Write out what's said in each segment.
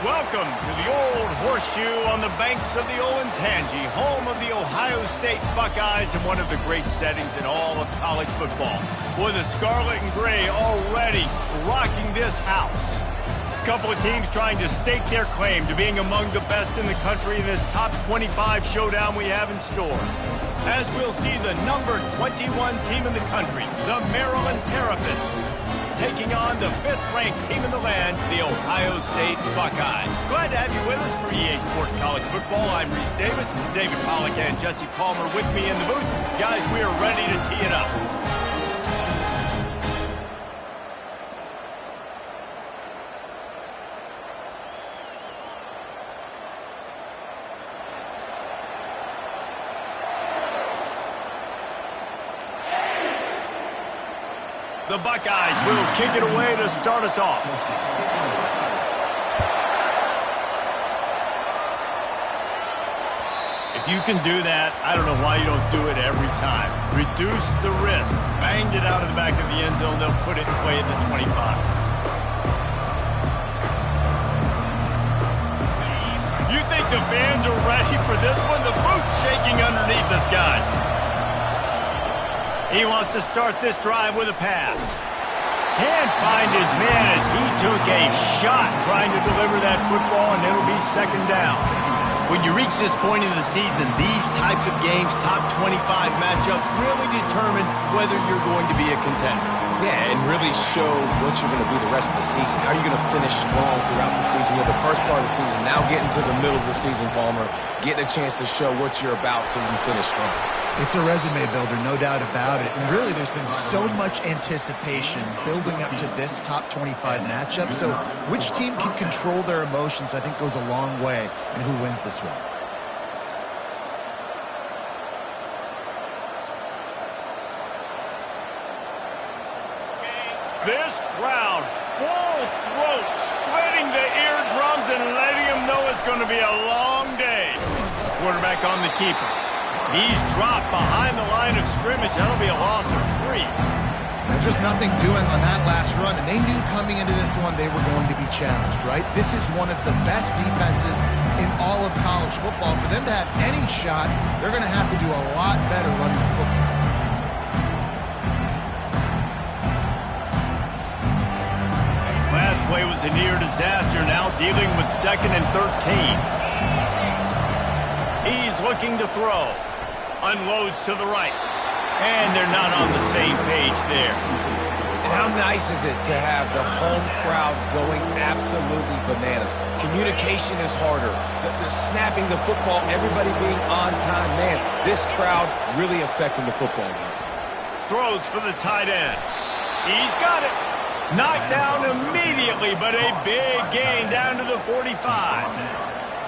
Welcome to the Old Horseshoe on the banks of the Olentangy, home of the Ohio State Buckeyes and one of the great settings in all of college football. Boy, the scarlet and gray already rocking this house. A couple of teams trying to stake their claim to being among the best in the country in this top 25 showdown we have in store. As we'll see the number 21 team in the country, the Maryland Terrapins, taking on the 5th-ranked team in the land, the Ohio State Buckeyes. Glad to have you with us for EA Sports College Football. I'm Reese Davis, David Pollack and Jesse Palmer with me in the booth. Guys, we are ready to tee it up. The Buckeyes will kick it away to start us off. If you can do that, I don't know why you don't do it every time. Reduce the risk. Banged it out of the back of the end zone. They'll put it in play at the 25. You think the fans are ready for this one? The booth's shaking underneath us, guys. He wants to start this drive with a pass. Can't find his man as he took a shot trying to deliver that football, and it'll be second down. When you reach this point in the season, these types of games, top 25 matchups, really determine whether you're going to be a contender. Yeah, and really show what you're going to be the rest of the season. How are you going to finish strong throughout the season? You're the first part of the season, now getting to the middle of the season, Palmer, getting a chance to show what you're about so you can finish strong. It's a resume builder, no doubt about it. And really, there's been so much anticipation building up to this top 25 matchup. So which team can control their emotions, I think, goes a long way in who wins this one. This crowd, full throat, splitting the eardrums and letting them know it's going to be a long day. Quarterback on the keeper. He's dropped behind the line of scrimmage. That'll be a loss of 3. Just nothing doing on that last run, and they knew coming into this one they were going to be challenged, right? This is one of the best defenses in all of college football. For them to have any shot, they're going to have to do a lot better running the football. Last play was a near disaster, now dealing with 2nd and 13. He's looking to throw. Unloads to the right. And they're not on the same page there. And how nice is it to have the home crowd going absolutely bananas? Communication is harder. The snapping the football, everybody being on time. Man, this crowd really affecting the football game. Throws for the tight end. He's got it. Knocked down immediately, but a big gain down to the 45.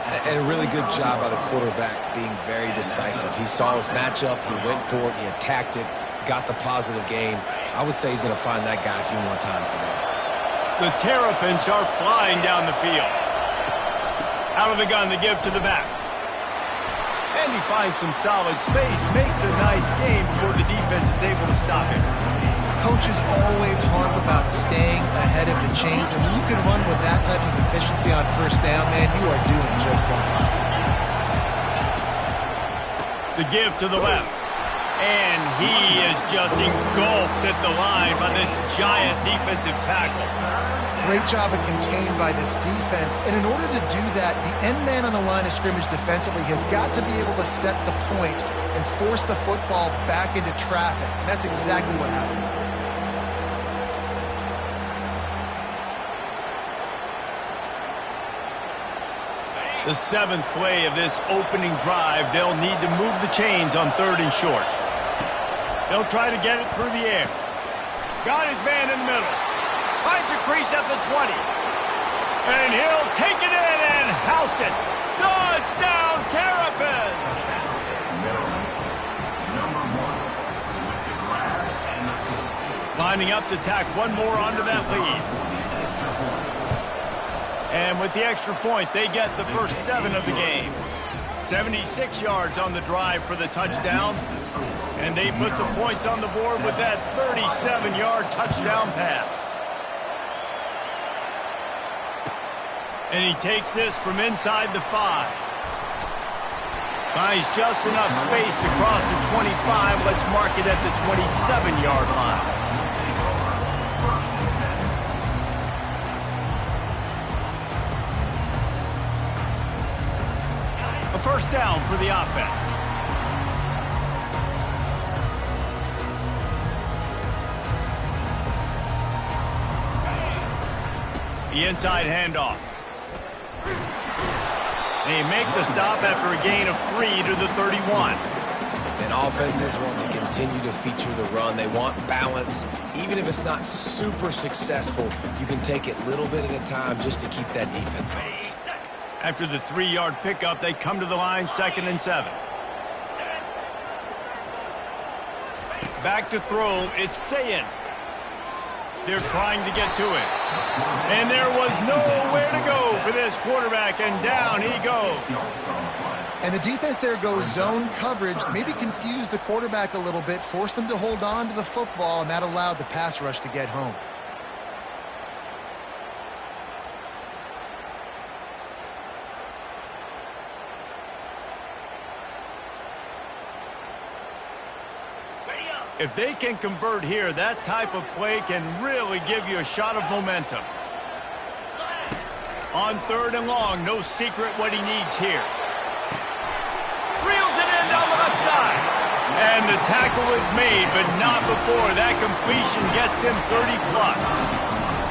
And a really good job by the quarterback being very decisive. He saw his matchup, he went for it, he attacked it, got the positive gain. I would say he's going to find that guy a few more times today. The Terrapins are flying down the field. Out of the gun to give to the back. And he finds some solid space, makes a nice game before the defense is able to stop him. Coaches always harp about staying ahead of the chains, and when you can run with that type of efficiency on first down, man, you are doing just that. The give to the left. And he is just engulfed at the line by this giant defensive tackle. Great job of contained by this defense. And in order to do that, the end man on the line of scrimmage defensively has got to be able to set the point and force the football back into traffic. And that's exactly what happened. The 7th play of this opening drive, they'll need to move the chains on 3rd and short. They'll try to get it through the air. Got his man in the middle. Finds a crease at the 20. And he'll take it in and house it. Touchdown, Terrapins! Lining up to tack one more onto that lead. And with the extra point, they get the first 7 of the game. 76 yards on the drive for the touchdown. And they put the points on the board with that 37-yard touchdown pass. And he takes this from inside the 5. Finds just enough space to cross the 25. Let's mark it at the 27-yard line. A first down for the offense. The inside handoff. They make the stop after a gain of 3 to the 31. And offenses want to continue to feature the run. They want balance. Even if it's not super successful, you can take it little bit at a time just to keep that defense honest. After the 3-yard pickup, they come to the line, 2nd and 7. Back to throw, it's Sayin. They're trying to get to it. And there was nowhere to go for this quarterback, and down he goes. And the defense there goes zone coverage, maybe confused the quarterback a little bit, forced him to hold on to the football, and that allowed the pass rush to get home. If they can convert here, that type of play can really give you a shot of momentum. On 3rd and long, no secret what he needs here. Reels it in down the left side. And the tackle is made, but not before that completion gets them 30-plus.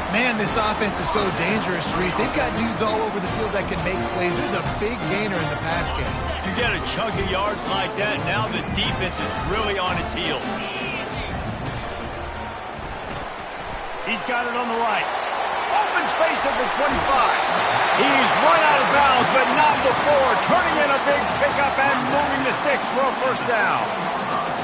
Man, this offense is so dangerous, Reese. They've got dudes all over the field that can make plays. There's a big gainer in the pass game. You get a chunk of yards like that, now the defense is really on its heels. He's got it on the right. Open space at the 25. He's run out of bounds, but not before. Turning in a big pickup and moving the sticks for a first down.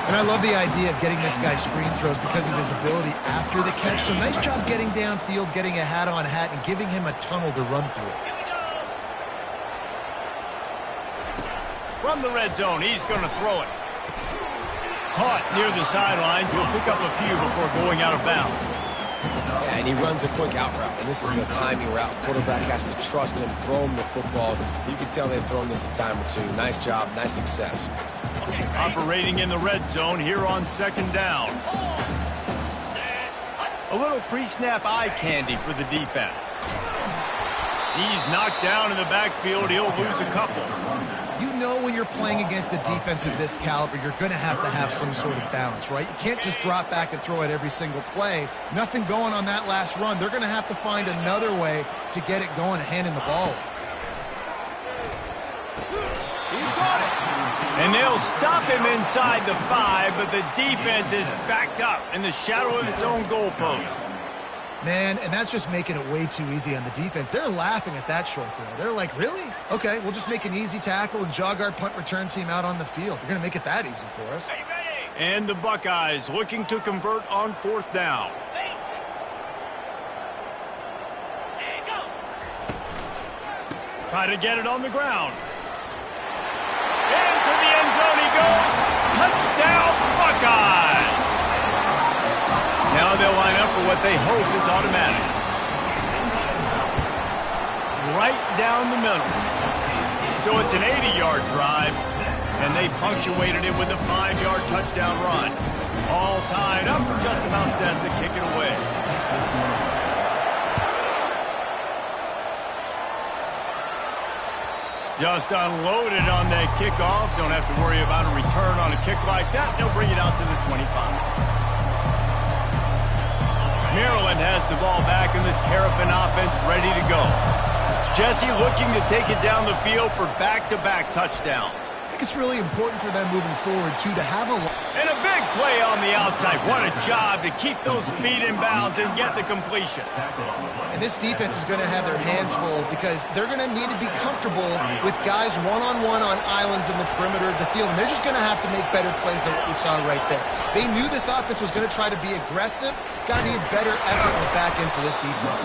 And I love the idea of getting this guy screen throws because of his ability after the catch. So nice job getting downfield, getting a hat-on hat, and giving him a tunnel to run through. From the red zone, he's going to throw it. Caught near the sidelines. He'll pick up a few before going out of bounds. Yeah, and he runs a quick out route, and this is a timing route. Quarterback has to trust him, throw him the football. You can tell they've thrown this a time or two. Nice job, nice success. Operating in the red zone here on 2nd down. A little pre-snap eye candy for the defense. He's knocked down in the backfield. He'll lose a couple. You know when you're playing against a defense of this caliber, you're going to have some sort of balance, right? You can't just drop back and throw it every single play. Nothing going on that last run. They're going to have to find another way to get it going and hand him the ball. He got it. And they'll stop him inside the 5, but the defense is backed up in the shadow of its own goalpost. Man, and that's just making it way too easy on the defense. They're laughing at that short throw. They're like, really? Okay, we'll just make an easy tackle and jog our punt return team out on the field. We're going to make it that easy for us. And the Buckeyes looking to convert on 4th down. Try to get it on the ground. Into the end zone he goes. Touchdown, Buckeyes! Now they'll line up for what they hope is automatic. Right down the middle. So it's an 80-yard drive, And they punctuated it with a 5-yard touchdown run. All tied up, just about set to kick it away. Just unloaded on that kickoff. Don't have to worry about a return on a kick like that. They'll bring it out to the 25. Maryland has the ball back and the Terrapin offense ready to go. Jesse looking to take it down the field for back-to-back touchdowns. I think it's really important for them moving forward, too, to have a... And a big play on the outside. What a job to keep those feet in bounds and get the completion. And this defense is going to have their hands full because they're going to need to be comfortable with guys one-on-one on islands in the perimeter of the field. And they're just going to have to make better plays than what we saw right there. They knew this offense was going to try to be aggressive. Got to need better effort on the back end for this defense.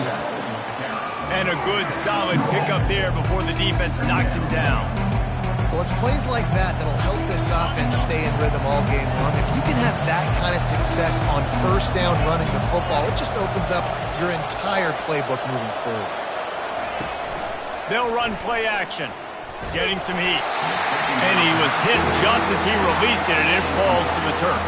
And a good, solid pickup there before the defense knocks him down. Well, it's plays like that that'll help this offense stay in rhythm all game long. If you can have that kind of success on first down running the football, it just opens up your entire playbook moving forward. They'll run play action, getting some heat. And he was hit just as he released it, and it falls to the turf.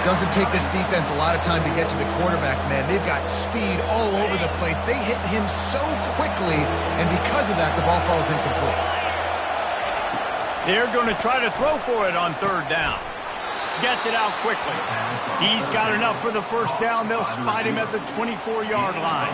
Doesn't take this defense a lot of time to get to the quarterback, man. They've got speed all over the place. They hit him so quickly, and because of that, the ball falls incomplete. They're going to try to throw for it on third down. Gets it out quickly. He's got enough for the first down. They'll spot him at the 24-yard line.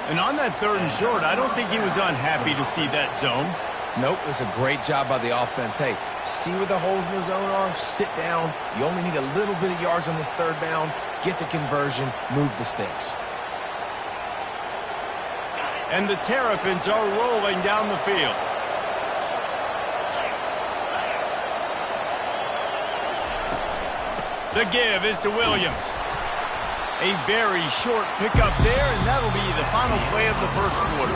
And on that third and short, I don't think he was unhappy to see that zone. Nope, it was a great job by the offense. Hey, see where the holes in the zone are? Sit down. You only need a little bit of yards on this third down. Get the conversion. Move the sticks. And the Terrapins are rolling down the field. The give is to Williams. A very short pickup there, and that'll be the final play of the first quarter.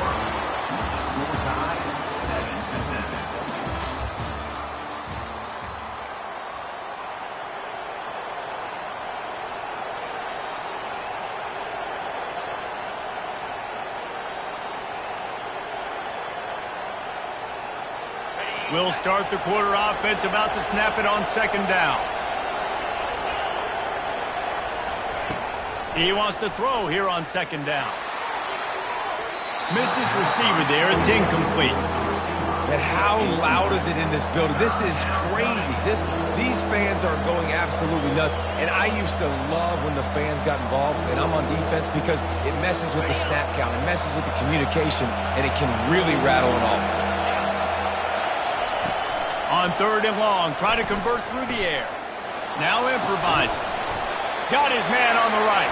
We'll start the quarter offense, about to snap it on second down. He wants to throw here on second down. Missed his receiver there. It's incomplete. And how loud is it in this building? This is crazy. These fans are going absolutely nuts. And I used to love when the fans got involved, and I'm on defense, because it messes with the snap count. It messes with the communication, and it can really rattle an offense. On third and long, trying to convert through the air. Now improvising. Got his man on the right.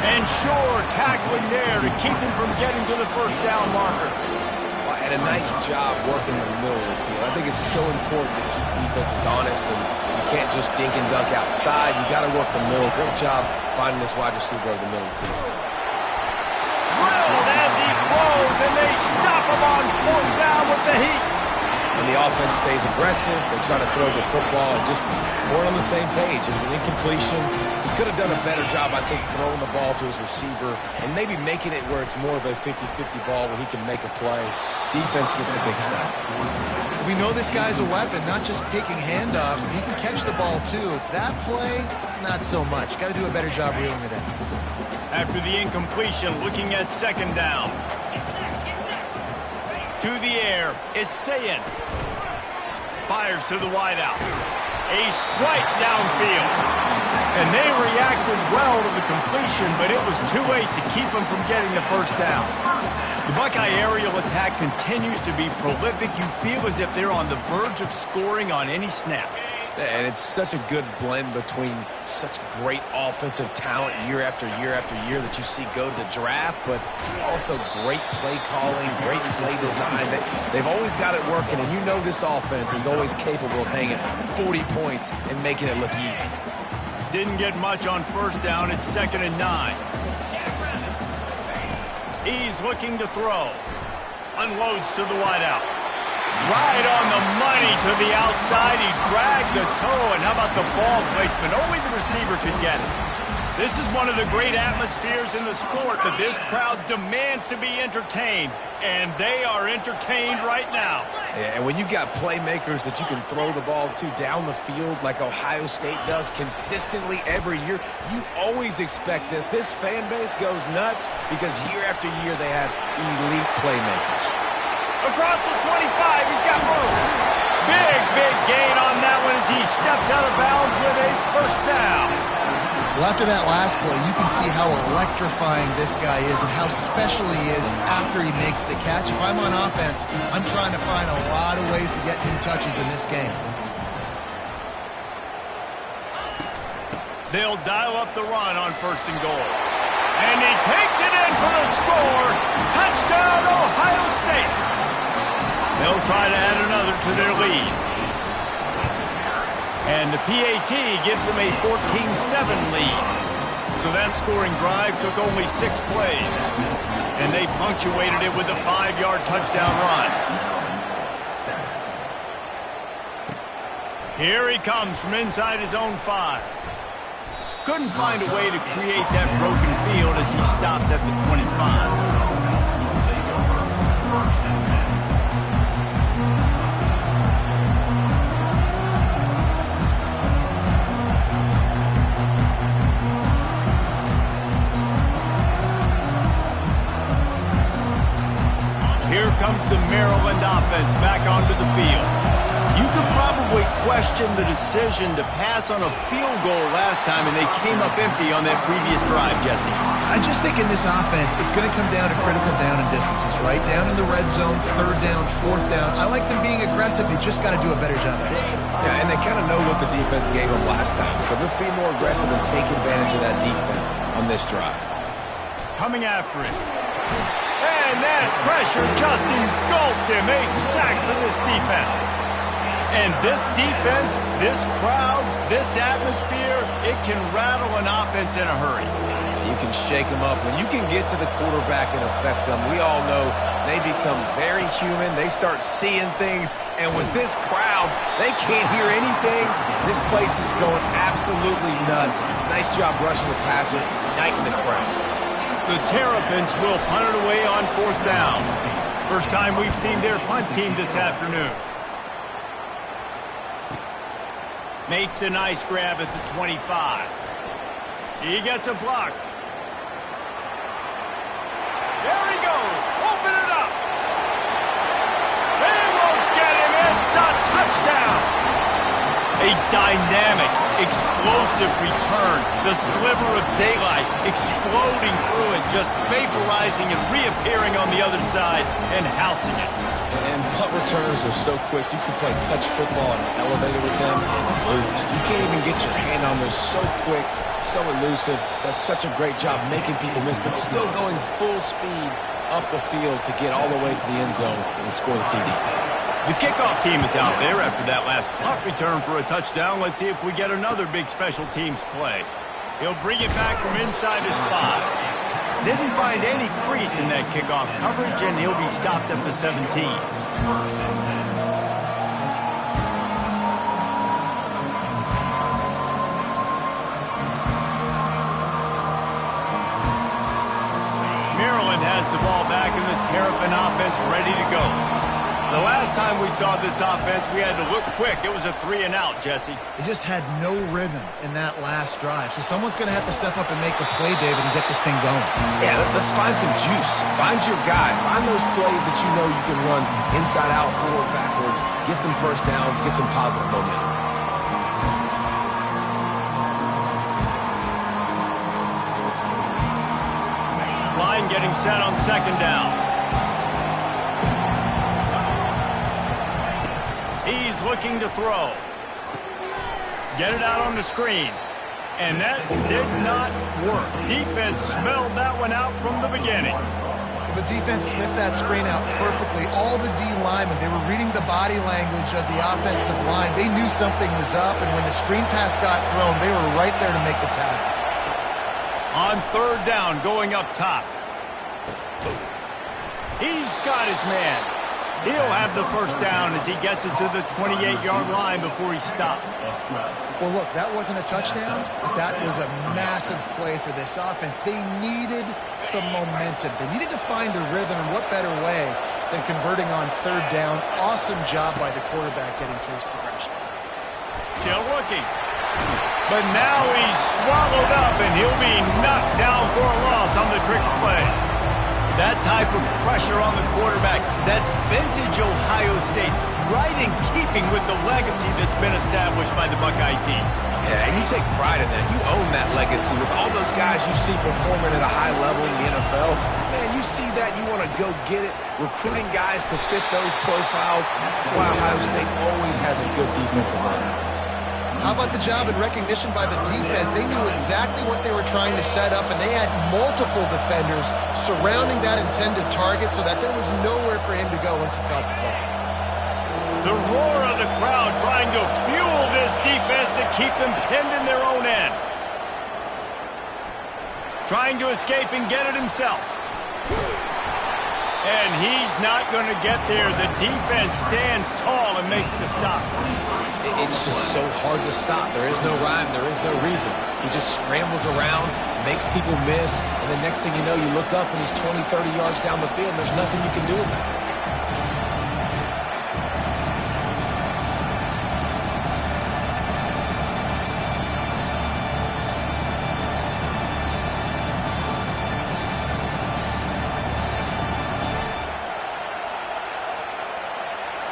And Shore tackling there to keep him from getting to the first down marker. Well, and a nice job working in the middle of the field. I think it's so important to keep defenses honest, and you can't just dink and dunk outside. You got to work the middle. Great job finding this wide receiver over the middle of the field. Drilled as he blows, and they stop him on fourth down with the heat. And the offense stays aggressive. They try to throw the football and just we're on the same page. It was an incompletion. He could have done a better job, I think, throwing the ball to his receiver and maybe making it where it's more of a 50-50 ball where he can make a play. Defense gets the big stop. We know this guy's a weapon, not just taking handoffs, but he can catch the ball too. That play, not so much. Got to do a better job reeling it in. After the incompletion, looking at second down. To the air, it's Sayin. Fires to the wideout. A strike downfield. And they reacted well to the completion, but it was too late to keep them from getting the first down. The Buckeye aerial attack continues to be prolific. You feel as if they're on the verge of scoring on any snap. And it's such a good blend between such great offensive talent year after year after year that you see go to the draft, but also great play calling, great play design. They've always got it working, and you know this offense is always capable of hanging 40 points and making it look easy. Didn't get much on first down. It's 2nd and 9. He's looking to throw. Unloads to the wideout. Right on the money to the outside. He dragged the toe, and how about the ball placement? Only the receiver could get it. This is one of the great atmospheres in the sport, but this crowd demands to be entertained, and they are entertained right now. Yeah, and when you've got playmakers that you can throw the ball to down the field like Ohio State does consistently every year, you always expect this. This fan base goes nuts because year after year they have elite playmakers. Across the 25, he's got room. Big gain on that one as he steps out of bounds with a first down. Well, after that last play, you can see how electrifying this guy is and how special he is after he makes the catch. If I'm on offense, I'm trying to find a lot of ways to get him touches in this game. They'll dial up the run on 1st and goal. And he takes it in for the score. Touchdown, Ohio State. They'll try to add another to their lead. And the PAT gives them a 14-7 lead. So that scoring drive took only 6 plays. And they punctuated it with a 5-yard touchdown run. Here he comes from inside his own 5. Couldn't find a way to create that broken field as he stopped at the 25. Here comes the Maryland offense back onto the field. You could probably question the decision to pass on a field goal last time, and they came up empty on that previous drive, Jesse. I just think in this offense, it's going to come down to critical down and distances, right? Down in the red zone, 3rd down, 4th down. I like them being aggressive. They just got to do a better job executing. Yeah, and they kind of know what the defense gave them last time. So let's be more aggressive and take advantage of that defense on this drive. Coming after it. And that pressure just engulfed him. A sack for this defense. And this defense, this crowd, this atmosphere, it can rattle an offense in a hurry. You can shake them up. When you can get to the quarterback and affect them, we all know they become very human. They start seeing things. And with this crowd, they can't hear anything. This place is going absolutely nuts. Nice job rushing the passer, igniting the crowd. The Terrapins will punt it away on 4th down. First time we've seen their punt team this afternoon. Makes a nice grab at the 25. He gets a block. There he goes. Open it up. They won't get him. It's a touchdown. A dynamic, explosive return. The sliver of daylight exploding through it, just vaporizing and reappearing on the other side and housing it. And punt returners are so quick. You can play touch football in an elevator with them and lose. You can't even get your hand on those. So quick, so elusive. Does such a great job making people miss, but still going full speed up the field to get all the way to the end zone and score the TD. The kickoff team is out there after that last punt return for a touchdown. Let's see if we get another big special teams play. He'll bring it back from inside his 5. Didn't find any crease in that kickoff coverage, and he'll be stopped at the 17. Maryland has the ball back, and the Terrapin offense ready to go. The last time we saw this offense, we had to look quick. It was a 3-and-out, Jesse. They just had no rhythm in that last drive. So someone's going to have to step up and make a play, David, and get this thing going. Yeah, let's find some juice. Find your guy. Find those plays that you know you can run inside out, forward, backwards. Get some first downs. Get some positive momentum. Line getting set on 2nd down. He's looking to throw. Get it out on the screen. And that did not work. Defense spelled that one out from the beginning. The defense sniffed that screen out perfectly. All the D linemen, they were reading the body language of the offensive line. They knew something was up, and when the screen pass got thrown, they were right there to make the tackle. On 3rd down, going up top. He's got his man. He'll have the first down as he gets it to the 28-yard line before he stopped. Well, look, that wasn't a touchdown, but that was a massive play for this offense. They needed some momentum. They needed to find a rhythm, and what better way than converting on third down. Awesome job by the quarterback getting through his progression. Still looking. But now he's swallowed up, and he'll be knocked down for a loss on the trick play. That type of pressure on the quarterback, that's vintage Ohio State, right in keeping with the legacy that's been established by the Buckeye team. Yeah, and you take pride in that. You own that legacy with all those guys you see performing at a high level in the NFL. Man, you see that, you want to go get it, recruiting guys to fit those profiles. That's why Ohio State always has a good defensive line. How about the job and recognition by the defense? They knew exactly what they were trying to set up, and they had multiple defenders surrounding that intended target so that there was nowhere for him to go once he caught the ball. The roar of the crowd trying to fuel this defense to keep them pinned in their own end. Trying to escape and get it himself. And he's not going to get there. The defense stands tall and makes the stop. It's just so hard to stop. There is no rhyme. There is no reason. He just scrambles around, makes people miss, and the next thing you know, you look up and he's 20, 30 yards down the field, and there's nothing you can do about it.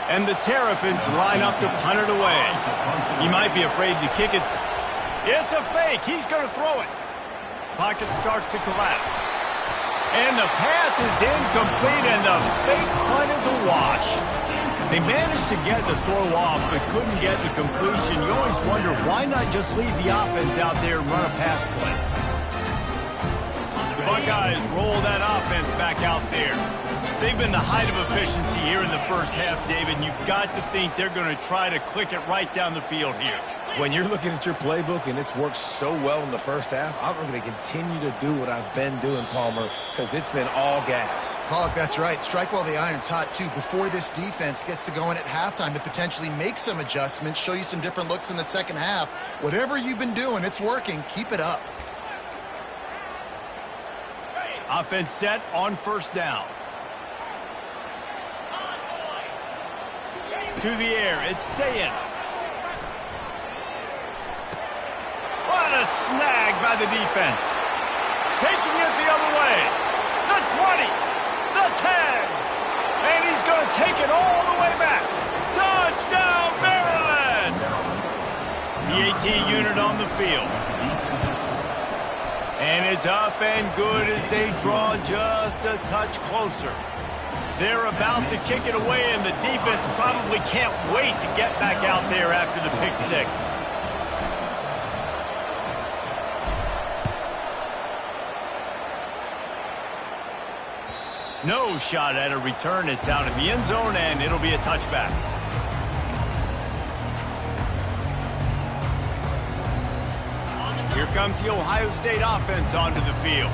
And the Terrapins line up to punt it away. He might be afraid to kick it. It's a fake. He's going to throw it. Pocket starts to collapse. And the pass is incomplete, and the fake punt is a wash. They managed to get the throw off, but couldn't get the completion. You always wonder, why not just leave the offense out there and run a pass play? The Buckeyes roll that offense back out there. They've been the height of efficiency here in the first half, David, and you've got to think they're going to try to click it right down the field here. When you're looking at your playbook and it's worked so well in the first half, I'm going to continue to do what I've been doing, Palmer, because it's been all gas. Pollock, that's right. Strike while the iron's hot, too, before this defense gets to go in at halftime to potentially make some adjustments, show you some different looks in the second half. Whatever you've been doing, it's working. Keep it up. Offense set on first down. To the air, it's Sayin. What a snag by the defense. Taking it the other way. The 20, the 10, and he's going to take it all the way back. Touchdown, Maryland! The AT unit on the field. And it's up and good as they draw just a touch closer. They're about to kick it away, and the defense probably can't wait to get back out there after the pick six. No shot at a return. It's out in the end zone, and it'll be a touchback. Here comes the Ohio State offense onto the field.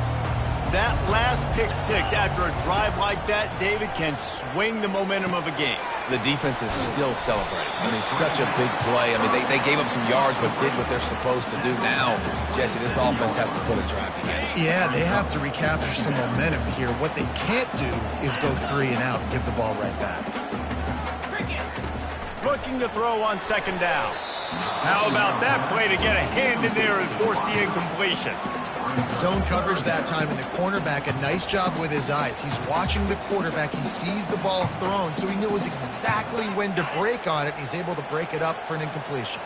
That last pick six after a drive like that, David, can swing the momentum of a game. The defense is still celebrating. I mean, such a big play. I mean, they gave up some yards but did what they're supposed to do. Now, Jesse, this offense has to put a drive together. Yeah, they have to recapture some momentum here. What they can't do is go 3 and out and give the ball right back. Looking to throw on second down. How about that play to get a hand in there and force the incompletion? Zone coverage that time, and the cornerback, a nice job with his eyes. He's watching the quarterback. He sees the ball thrown, so he knows exactly when to break on it. He's able to break it up for an incompletion.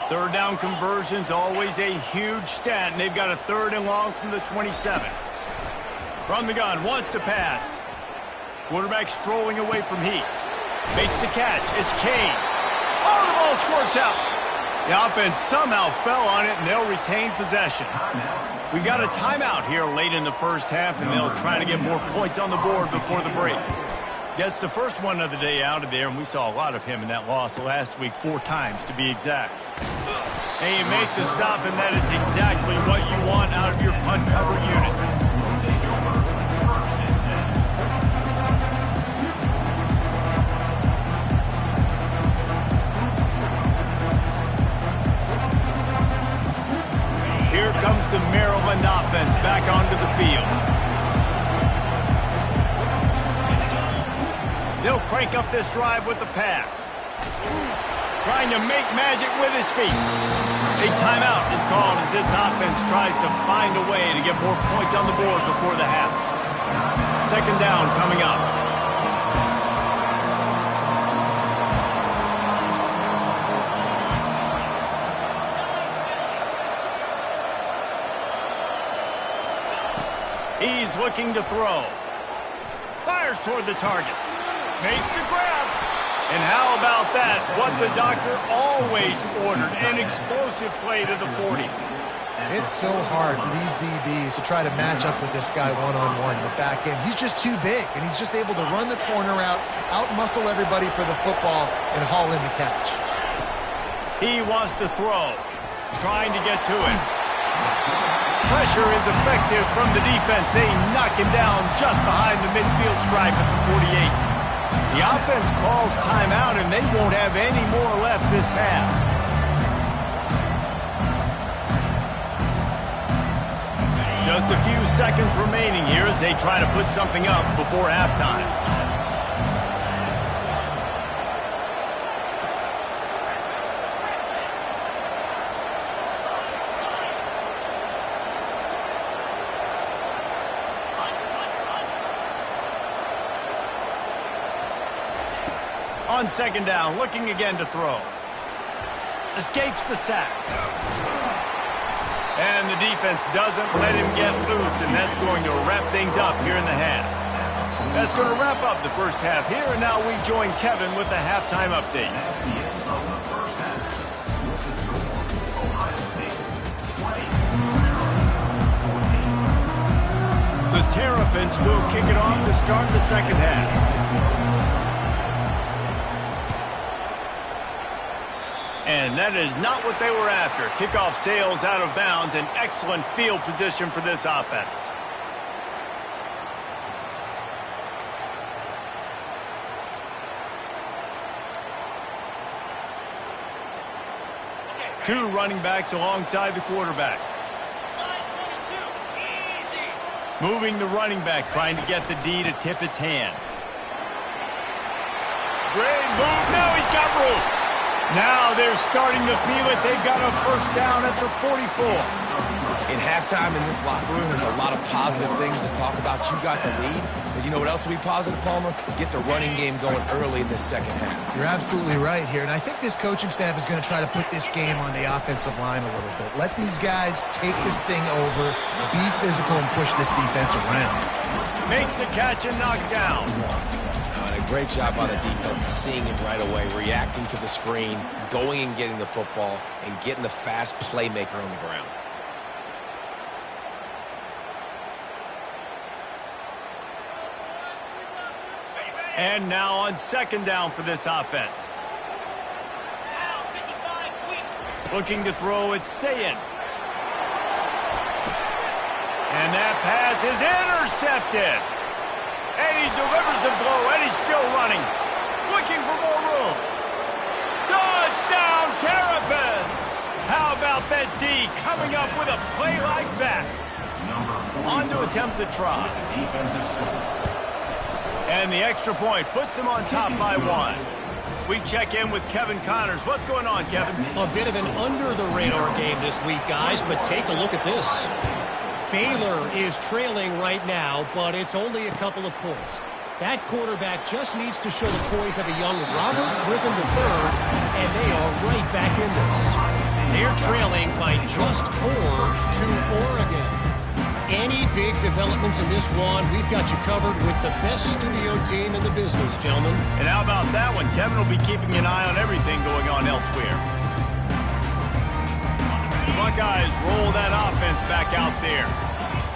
Third down conversion's always a huge stat, and they've got a 3rd and long from the 27. From the gun, wants to pass. Quarterback strolling away from Heat. Makes the catch. It's Kane. Oh, the ball squirts out. The offense somehow fell on it, and they'll retain possession. We got a timeout here late in the first half, and they'll try to get more points on the board before the break. Gets the first one of the day out of there, and we saw a lot of him in that loss last week, 4 times to be exact. And you make the stop, and that is exactly what you want out of your punt cover unit. field. They'll crank up this drive with the pass. Trying to make magic with his feet. A timeout is called as this offense tries to find a way to get more points on the board before the half. Second down coming up. He's looking to throw. Fires toward the target. Makes the grab. And how about that? What the doctor always ordered, an explosive play to the 40. It's so hard for these DBs to try to match up with this guy one-on-one in the back end. He's just too big, and he's just able to run the corner out, out-muscle everybody for the football, and haul in the catch. He wants to throw, trying to get to it. Pressure is effective from the defense. They knock him down just behind the midfield stripe at the 48. The offense calls timeout, and they won't have any more left this half. Just a few seconds remaining here as they try to put something up before halftime. On second down, looking again to throw. Escapes the sack. And the defense doesn't let him get loose, and that's going to wrap things up here in the half. That's going to wrap up the first half here, and now we join Kevin with the halftime update. The Terrapins will kick it off to start the second half. And that is not what they were after. Kickoff sails out of bounds, and excellent field position for this offense. Two running backs alongside the quarterback. Moving the running back, trying to get the D to tip its hand. Great move. Now he's got room. Now they're starting to feel it. They've got a first down at the 44. In halftime in this locker room, there's a lot of positive things to talk about. You got the lead, but you know what else will be positive, Palmer? Get the running game going early in this second half. You're absolutely right here, and I think this coaching staff is going to try to put this game on the offensive line a little bit. Let these guys take this thing over, be physical, and push this defense around. Makes the catch and knocked down. A great job by the defense, seeing it right away, reacting to the screen, going and getting the football, and getting the fast playmaker on the ground. And now on second down for this offense. Looking to throw, it's Sayin. And that pass is intercepted. And he delivers the blow, and he's still running. Looking for more room. Touchdown, Terrapins! How about that D coming up with a play like that? On to attempt the try. And the extra point puts them on top by one. We check in with Kevin Connors. What's going on, Kevin? A bit of an under-the-radar game this week, guys, but take a look at this. Baylor is trailing right now, but it's only a couple of points. That quarterback just needs to show the poise of a young Robert Griffin III, and they are right back in this. They're trailing by just 4 to Oregon. Any big developments in this one, we've got you covered with the best studio team in the business, gentlemen. And how about that one? Kevin will be keeping an eye on everything going on elsewhere. The Buckeyes roll that offense back out there.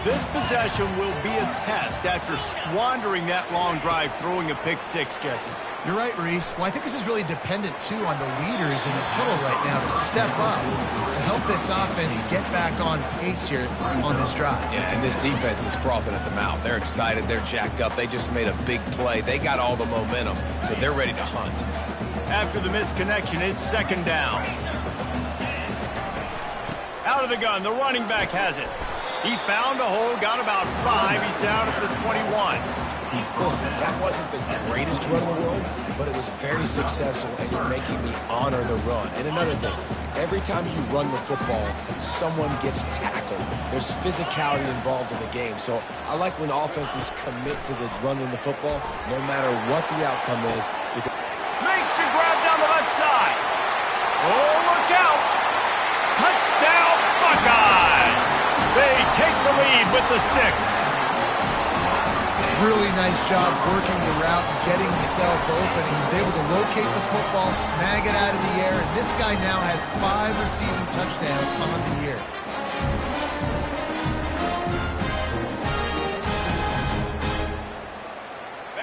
This possession will be a test after squandering that long drive, throwing a pick six, Jesse. You're right, Reese. Well, I think this is really dependent, too, on the leaders in this huddle right now to step up and help this offense get back on pace here on this drive. Yeah, and this defense is frothing at the mouth. They're excited. They're jacked up. They just made a big play. They got all the momentum, so they're ready to hunt. After the missed connection, it's second down. Out of the gun, the running back has it. He found a hole, got about 5. He's down at the 21. Listen, that wasn't the greatest run in the world, but it was very successful, and you're making me honor the run. And another thing, every time you run the football, someone gets tackled. There's physicality involved in the game. So I like when offenses commit to the running the football, no matter what the outcome is. Makes the grab down the left side. Oh, look out. Touchdown, Buckeyes. They take the lead with the 6. Really nice job working the route and getting himself open. He was able to locate the football, snag it out of the air, and this guy now has 5 receiving touchdowns on the year.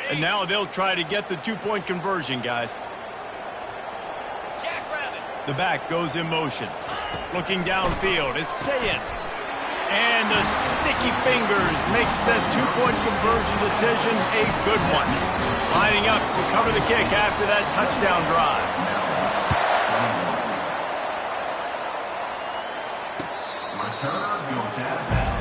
And now they'll try to get the 2-point conversion, guys. The back goes in motion. Looking downfield, it's Sayin. And the sticky fingers makes that 2-point conversion decision a good one. Lining up to cover the kick after that touchdown drive. Return goes out of bounds.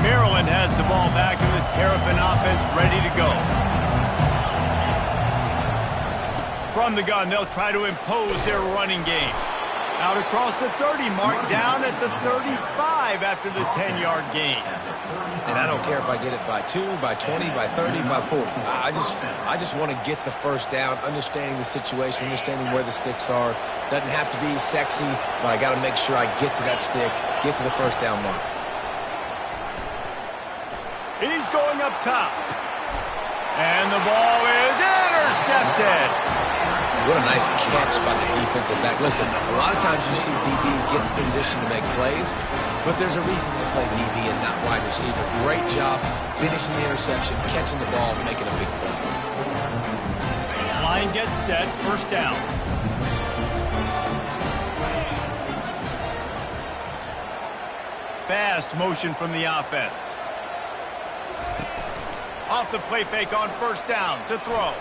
Maryland has the ball back and the Terrapin offense ready to go. From the gun, they'll try to impose their running game. Out across the 30 mark, down at the 35 after the 10-yard gain. And I don't care if I get it by 2, by 20, by 30, by 40. I just want to get the first down, understanding the situation, understanding where the sticks are. Doesn't have to be sexy, but I got to make sure I get to that stick, get to the first down mark. He's going up top. And the ball is intercepted. What a nice catch by the defensive back. Listen, a lot of times you see DBs get in position to make plays, but there's a reason they play DB and not wide receiver. Great job finishing the interception, catching the ball, making a big play. Line gets set, first down. Fast motion from the offense. Off the play fake on first down to throw.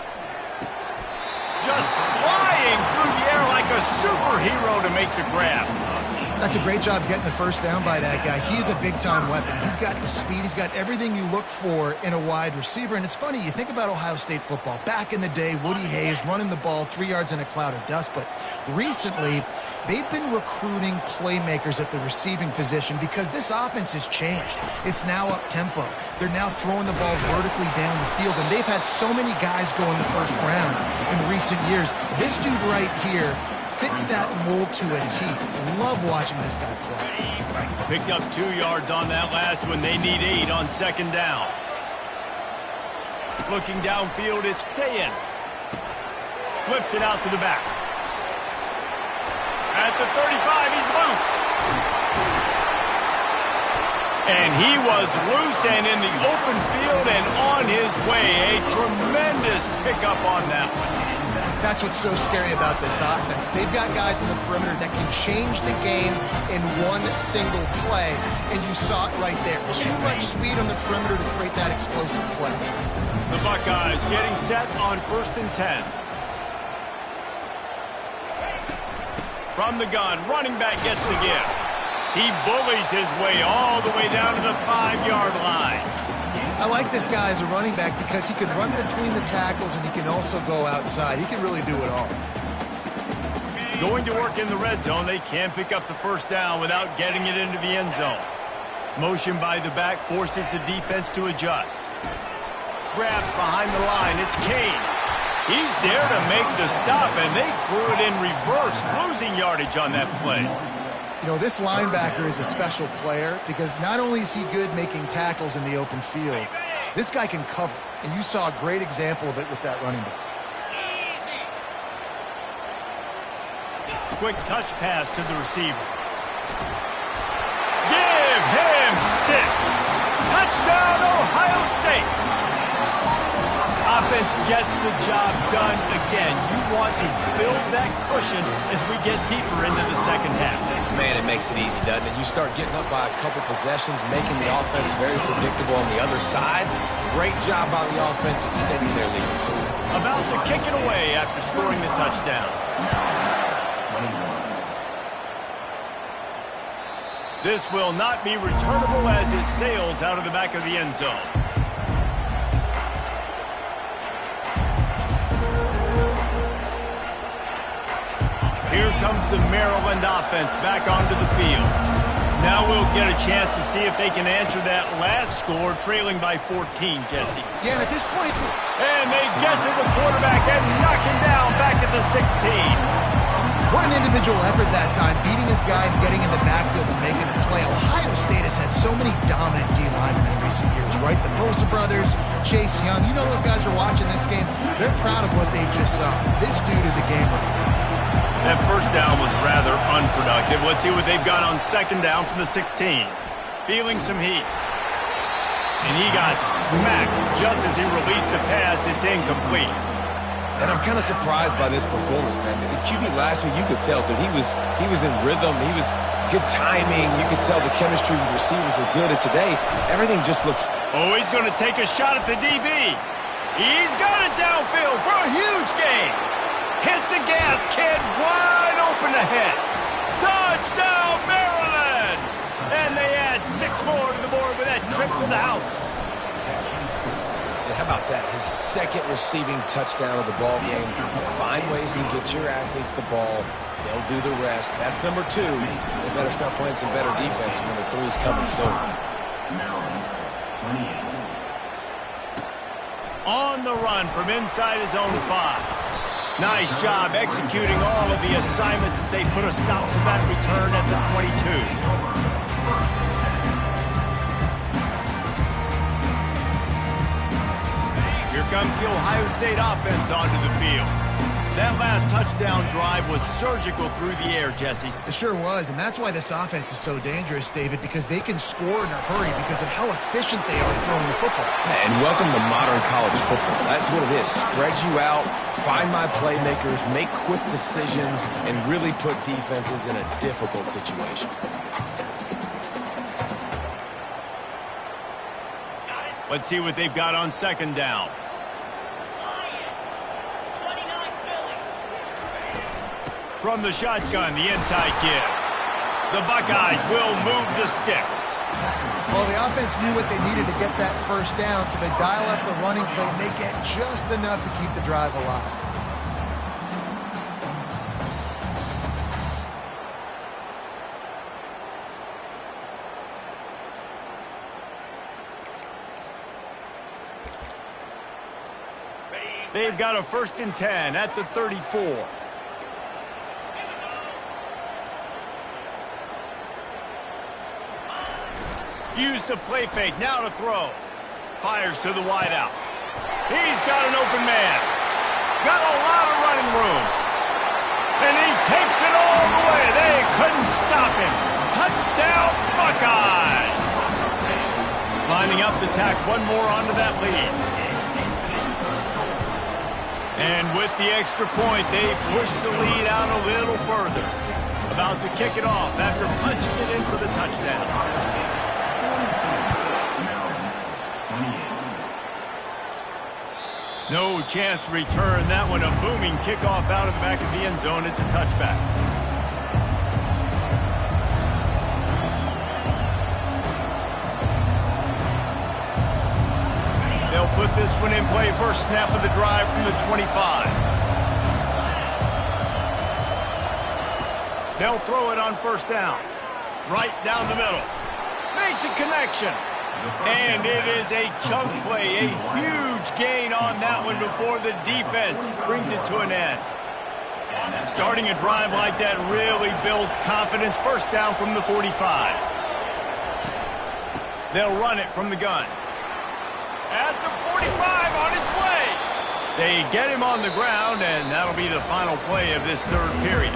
Just flying through the air like a superhero to make the grab. That's a great job getting the first down by that guy. He's a big-time weapon. He's got the speed. He's got everything you look for in a wide receiver. And it's funny, you think about Ohio State football. Back in the day, Woody Hayes running the ball 3 yards in a cloud of dust. But recently, they've been recruiting playmakers at the receiving position because this offense has changed. It's now up-tempo. They're now throwing the ball vertically down the field. And they've had so many guys go in the first round in recent years. This dude right here fits that mold to a T. Love watching this guy play. Picked up 2 yards on that last one. They need 8 on second down. Looking downfield, it's Sayin. Flips it out to the back. At the 35, he's loose. And he was loose and in the open field and on his way. A tremendous pickup on that one. That's what's so scary about this offense. They've got guys in the perimeter that can change the game in one single play, and you saw it right there. Too much speed on the perimeter to create that explosive play. The Buckeyes getting set on 1st and 10. From the gun, running back gets the give. He bullies his way all the way down to the 5-yard line. I like this guy as a running back because he can run between the tackles and he can also go outside. He can really do it all. Going to work in the red zone, they can't pick up the first down without getting it into the end zone. Motion by the back forces the defense to adjust. Grabs behind the line, it's Kane. He's there to make the stop, and they threw it in reverse, losing yardage on that play. You know, this linebacker is a special player because not only is he good making tackles in the open field, this guy can cover. And you saw a great example of it with that running back. Quick touch pass to the receiver. Give him 6. Touchdown, Ohio State. Offense gets the job done again. You want to build that cushion as we get deeper into the second half. Man, it makes it easy, doesn't it? You start getting up by a couple possessions, making the offense very predictable on the other side. Great job by the offense extending their lead. About to kick it away after scoring the touchdown. This will not be returnable as it sails out of the back of the end zone. Here comes the Maryland offense back onto the field. Now we'll get a chance to see if they can answer that last score, trailing by 14, Jesse. Yeah, and at this point... And they get to the quarterback and knock him down back at the 16. What an individual effort that time, beating his guy and getting in the backfield and making a play. Ohio State has had so many dominant D linemen in recent years, right? The Bosa brothers, Chase Young. You know those guys are watching this game. They're proud of what they just saw. This dude is a gamer. That first down was rather unproductive. Let's see what they've got on second down from the 16. Feeling some heat. And he got smacked just as he released the pass. It's incomplete. And I'm kind of surprised by this performance, man. The QB last week, you could tell that he was in rhythm. He was good timing. You could tell the chemistry with receivers were good. And today, everything just looks... Oh, he's going to take a shot at the DB. He's got it downfield for a huge gain. Hit the gas, kid. Wide open ahead. Touchdown, Maryland! And they add 6 more to the board with that trip to the house. Yeah, how about that? His second receiving touchdown of the ball game. Find ways to get your athletes the ball. They'll do the rest. That's number 2. They better start playing some better defense. Number 3 is coming soon. Maryland, 28. On the run from inside his own 5. Nice job executing all of the assignments as they put a stop to that return at the 22. Here comes the Ohio State offense onto the field. That last touchdown drive was surgical through the air, Jesse. It sure was, and that's why this offense is so dangerous, David, because they can score in a hurry because of how efficient they are throwing the football. And welcome to modern college football. That's what it is. Spread you out, find my playmakers, make quick decisions, and really put defenses in a difficult situation. Let's see what they've got on second down. From the shotgun, the inside give. The Buckeyes will move the sticks. Well, the offense knew what they needed to get that first down, so they dial up the running play, and they get just enough to keep the drive alive. They've got a 1st and 10 at the 34. Use the play fake, now to throw. Fires to the wideout. He's got an open man. Got a lot of running room. And he takes it all the way. They couldn't stop him. Touchdown, Buckeyes! Lining up to tack one more onto that lead. And with the extra point, they push the lead out a little further. About to kick it off after punching it in for the touchdown. No chance to return that one. A booming kickoff out of the back of the end zone. It's a touchback. They'll put this one in play. First snap of the drive from the 25. They'll throw it on first down. Right down the middle. Makes a connection. And it is a chunk play, a huge gain on that one before the defense brings it to an end. Starting a drive like that really builds confidence. First down from the 45. They'll run it from the gun. At the 45 on its way. They get him on the ground, and that'll be the final play of this third period.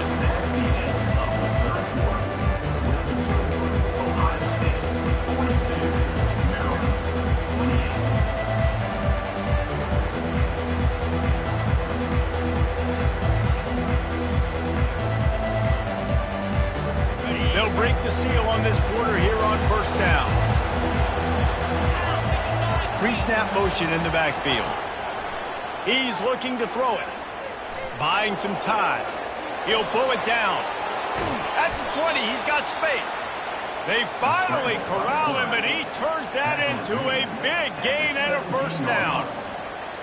seal on this quarter here on first down. Pre-snap motion in the backfield. He's looking to throw it. Buying some time. He'll pull it down. At the 20, he's got space. They finally corral him, and he turns that into a big gain and a first down.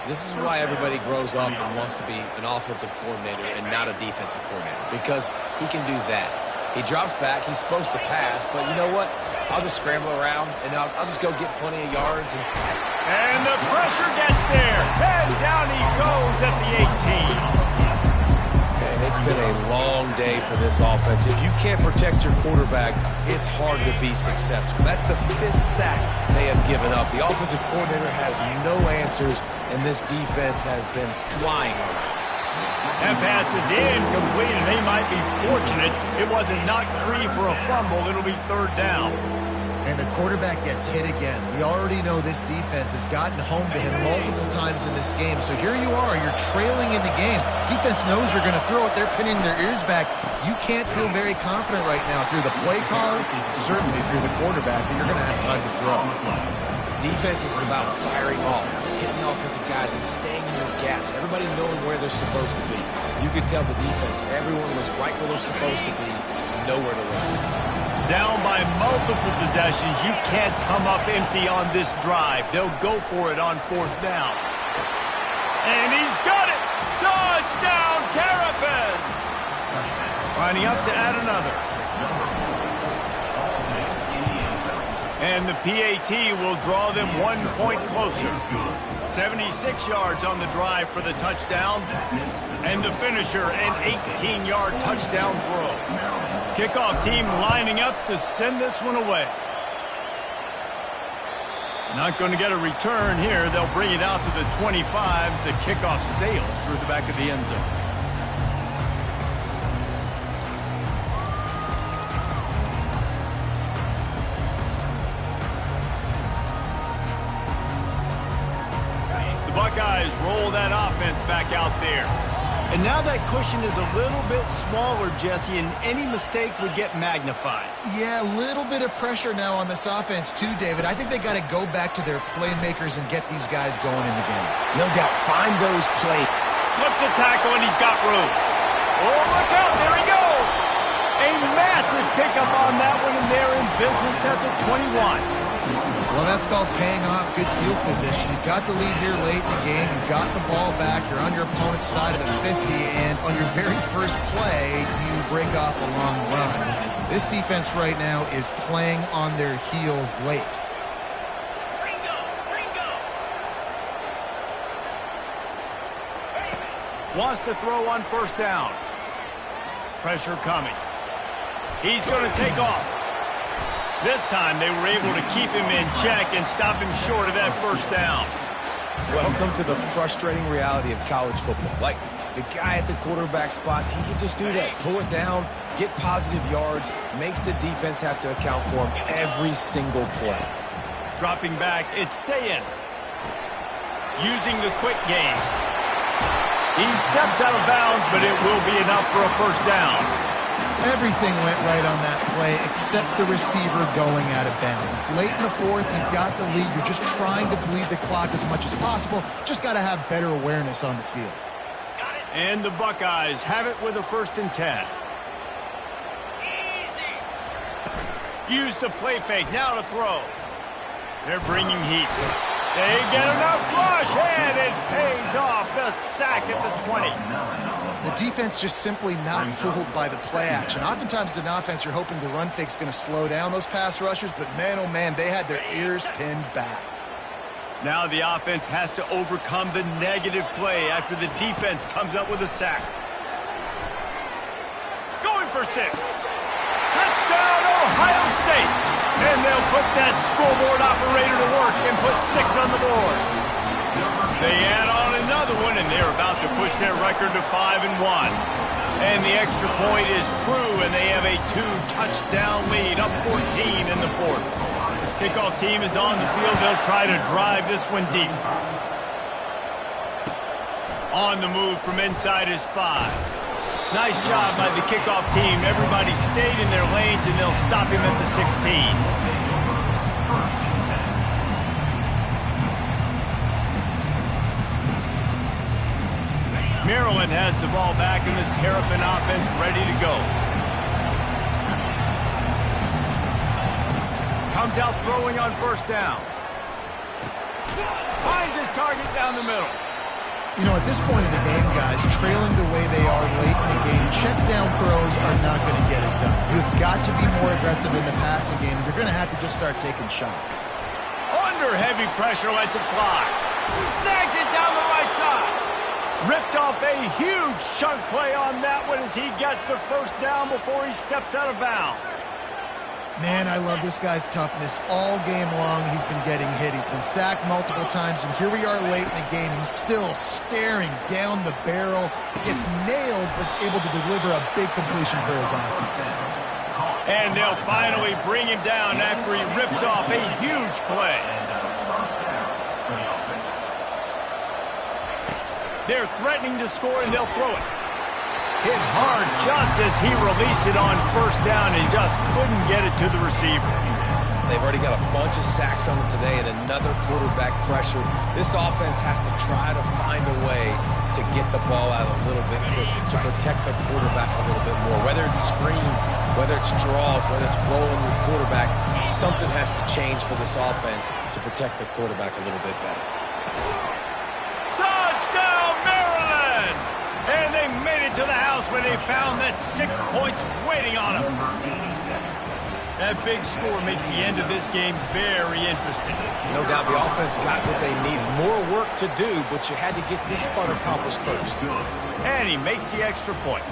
This is why everybody grows up and wants to be an offensive coordinator and not a defensive coordinator, because he can do that. He drops back. He's supposed to pass, but you know what? I'll just scramble around, and I'll just go get plenty of yards. And the pressure gets there. And down he goes at the 18. And it's been a long day for this offense. If you can't protect your quarterback, it's hard to be successful. That's the 5th sack they have given up. The offensive coordinator has no answers, and this defense has been flying around. That pass is incomplete, and they might be fortunate it wasn't knocked free for a fumble. It'll be third down. And the quarterback gets hit again. We already know this defense has gotten home to him multiple times in this game. So here you are, you're trailing in the game. Defense knows you're going to throw it. They're pinning their ears back. You can't feel very confident right now through the play caller, certainly through the quarterback, that you're going to have time to throw. Defense is about firing off, hitting the offensive guys, and staying in their gaps. Everybody knowing where they're supposed to be. You could tell the defense, everyone was right where they're supposed to be, nowhere to run. Down by multiple possessions, you can't come up empty on this drive. They'll go for it on fourth down. And he's got it! Touchdown, Terrapins! Lining up to add another. And the PAT will draw them 1 point closer. 76 yards on the drive for the touchdown. And the finisher, an 18-yard touchdown throw. Kickoff team lining up to send this one away. Not going to get a return here. They'll bring it out to the 25 as the kickoff sails through the back of the end zone. The Buckeyes roll that offense back out there. And now that cushion is a little bit smaller, Jesse, and any mistake would get magnified. Yeah, a little bit of pressure now on this offense too, David. I think they got to go back to their playmakers and get these guys going in the game. No doubt, find those plays. Slips a tackle, and he's got room. Oh, look out, there he goes. A massive pickup on that one, and they're in business at the 21. Well, that's called paying off good field position. You've got the lead here late in the game. You've got the ball back. You're on your opponent's side of the 50, and on your very first play, you break off a long run. This defense right now is playing on their heels late. Wants to throw on first down. Pressure coming. He's going to take off. This time they were able to keep him in check and stop him short of that first down. Welcome to the frustrating reality of college football. Like, the guy at the quarterback spot, he can just do that. Pull it down, get positive yards, makes the defense have to account for him every single play. Dropping back, it's Sayin. Using the quick game. He steps out of bounds, but it will be enough for a first down. Everything went right on that play except the receiver going out of bounds. It's late in the fourth. You've got the lead. You're just trying to bleed the clock as much as possible. Just got to have better awareness on the field. And the Buckeyes have it with a 1st and 10. Use the play fake. Now to throw. They're bringing heat. They get enough rush, and it pays off. The sack at the 20. The defense just simply not fooled by the play action. Oftentimes as an offense, you're hoping the run fake's going to slow down those pass rushers, but man, oh man, they had their ears pinned back. Now the offense has to overcome the negative play after the defense comes up with a sack. Going for 6. Touchdown, Ohio State. And they'll put that scoreboard operator to work and put 6 on the board. They add on another one, and they're about to push their record to 5-1. And the extra point is true, and they have a 2-touchdown lead, up 14 in the 4th. Kickoff team is on the field. They'll try to drive this one deep. On the move from inside his 5. Nice job by the kickoff team. Everybody stayed in their lanes, and they'll stop him at the 16. Maryland has the ball back, and the Terrapin offense ready to go. Comes out throwing on first down. Finds his target down the middle. You know, at this point of the game, guys, trailing the way they are late in the game, check down throws are not going to get it done. You've got to be more aggressive in the passing game. You're going to have to just start taking shots. Under heavy pressure, lets it fly. Snags it down the right side. Ripped off a huge chunk play on that one as he gets the first down before he steps out of bounds. Man, I love this guy's toughness. All game long, he's been getting hit. He's been sacked multiple times, and here we are late in the game. He's still staring down the barrel. Gets nailed, but is able to deliver a big completion for his offense. And they'll finally bring him down after he rips off a huge play. They're threatening to score, and they'll throw it. Hit hard just as he released it on first down and just couldn't get it to the receiver. They've already got a bunch of sacks on them today and another quarterback pressure. This offense has to try to find a way to get the ball out a little bit quicker, to protect the quarterback a little bit more. Whether it's screens, whether it's draws, whether it's rolling your quarterback, something has to change for this offense to protect the quarterback a little bit better. Touchdown, Maryland! And they made it to the house where they found that 6 points waiting on them. That big score makes the end of this game very interesting. No doubt the offense got what they needed. More work to do, but you had to get this part accomplished first. And he makes the extra point.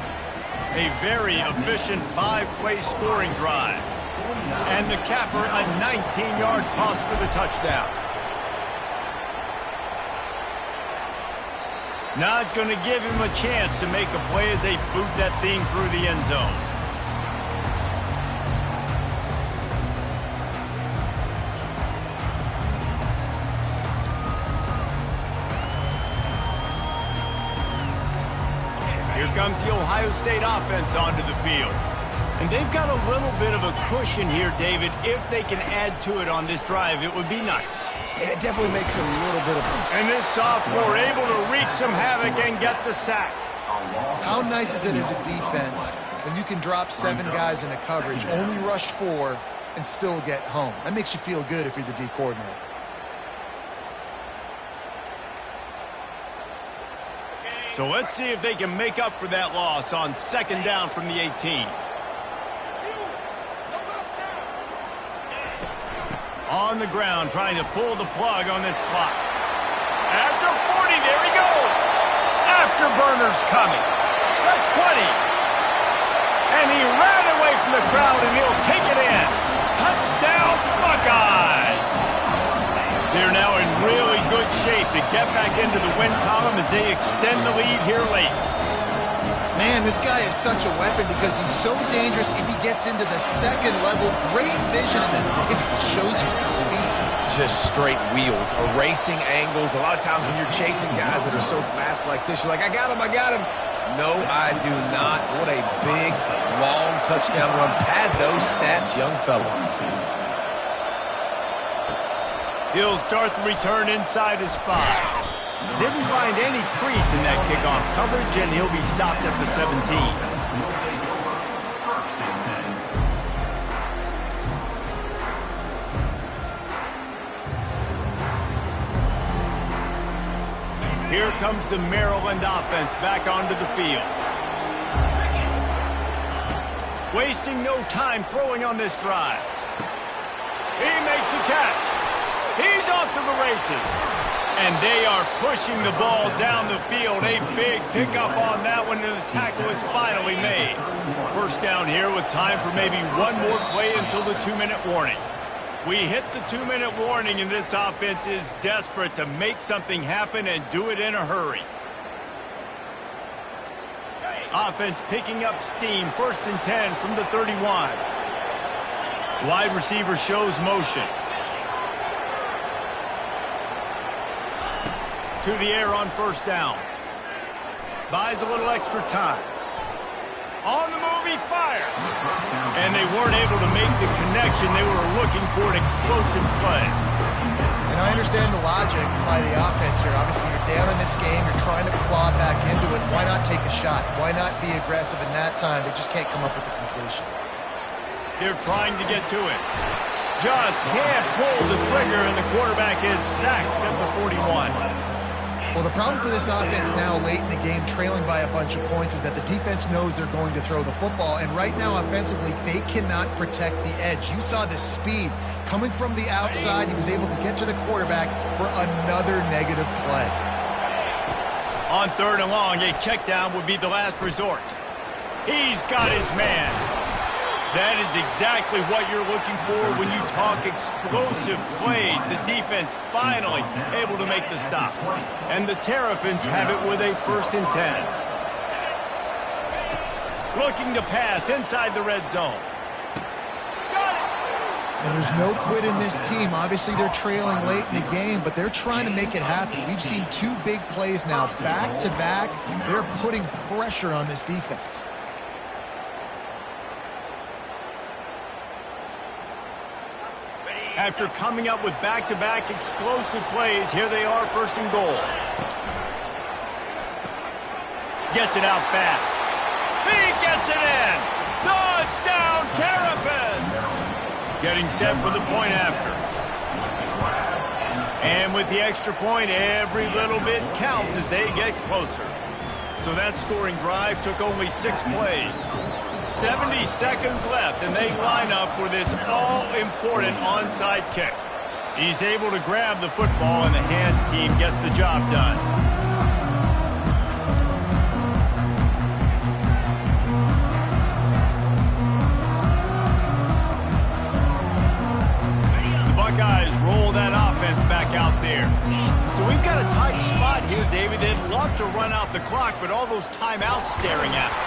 A very efficient 5-play scoring drive. And the capper, a 19-yard toss for the touchdown. Not going to give him a chance to make a play as they boot that thing through the end zone. Here comes the Ohio State offense onto the field. And they've got a little bit of a cushion here, David. If they can add to it on this drive, it would be nice. And it definitely makes a little bit of fun. And this sophomore able to wreak some havoc and get the sack. How nice is it as a defense when you can drop 7 guys in a coverage, only rush 4, and still get home? That makes you feel good if you're the D coordinator. So let's see if they can make up for that loss on second down from the 18. On the ground, trying to pull the plug on this clock. After 40, there he goes. Afterburner's coming. The 20. And he ran away from the crowd, and he'll take it in. Touchdown, Buckeyes. They're now in really good shape to get back into the win column as they extend the lead here late. Man, this guy is such a weapon because he's so dangerous if he gets into the second level. Great vision, and then it shows you the speed. Just straight wheels, erasing angles. A lot of times when you're chasing guys that are so fast like this, you're like, I got him, I got him. No, I do not. What a big, long touchdown run. Pad those stats, young fella. He'll start the return inside his 5. Didn't find any crease in that kickoff coverage, and he'll be stopped at the 17. Here comes the Maryland offense back onto the field. Wasting no time throwing on this drive. He makes the catch. He's off to the races. And they are pushing the ball down the field. A big pickup on that one, and the tackle is finally made. First down here with time for maybe one more play until the 2-minute warning. We hit the 2-minute warning, and this offense is desperate to make something happen and do it in a hurry. Offense picking up steam. 1st and 10 from the 31. Wide receiver shows motion. To the air on first down. Buys a little extra time. On the move, he fires. And they weren't able to make the connection. They were looking for an explosive play. And I understand the logic by the offense here. Obviously, you're down in this game. You're trying to claw back into it. Why not take a shot? Why not be aggressive in that time? They just can't come up with a completion. They're trying to get to it. Just can't pull the trigger, and the quarterback is sacked at the 41. Well, the problem for this offense now late in the game, trailing by a bunch of points, is that the defense knows they're going to throw the football. And right now, offensively, they cannot protect the edge. You saw the speed coming from the outside. He was able to get to the quarterback for another negative play. On 3rd and long, a check down would be the last resort. He's got his man. That is exactly what you're looking for when you talk explosive plays. The defense finally able to make the stop. And the Terrapins have it with a 1st and 10. Looking to pass inside the red zone. And there's no quit in this team. Obviously, they're trailing late in the game, but they're trying to make it happen. We've seen 2 big plays now, back-to-back. They're putting pressure on this defense. After coming up with back-to-back explosive plays, here they are, 1st and goal. Gets it out fast. He gets it in! Touchdown, Terrapins! Getting set for the point after. And with the extra point, every little bit counts as they get closer. So that scoring drive took only 6 plays. 70 seconds left, and they line up for this all-important onside kick. He's able to grab the football, and the hands team gets the job done. The Buckeyes roll that offense back out there. So we've got a tight spot here, David. They'd love to run out the clock, but all those timeouts staring at them.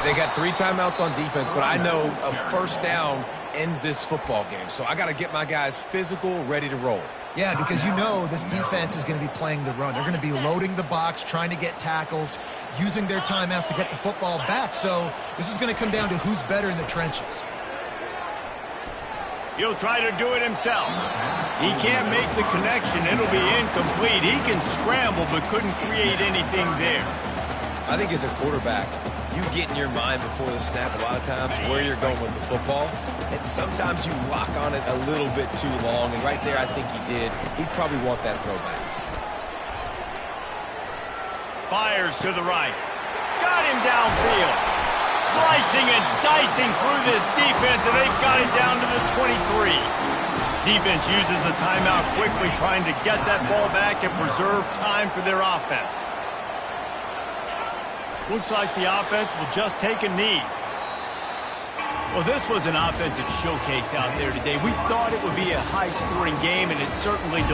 They got 3 timeouts on defense, but I know a 1st down ends this football game. So I got to get my guys physical, ready to roll. Yeah, because you know this defense is going to be playing the run. They're going to be loading the box, trying to get tackles, using their timeouts to get the football back. So this is going to come down to who's better in the trenches. He'll try to do it himself. He can't make the connection. It'll be incomplete. He can scramble but couldn't create anything there. I think as a quarterback, you get in your mind before the snap a lot of times where you're going with the football, and sometimes you lock on it a little bit too long, and right there I think he did. He'd probably want that throwback. Fires to the right. Got him downfield. Slicing and dicing through this defense, and they've got it down to the 23. Defense uses a timeout quickly, trying to get that ball back and preserve time for their offense. Looks like the offense will just take a knee. Well, this was an offensive showcase out there today. We thought it would be a high-scoring game, and it certainly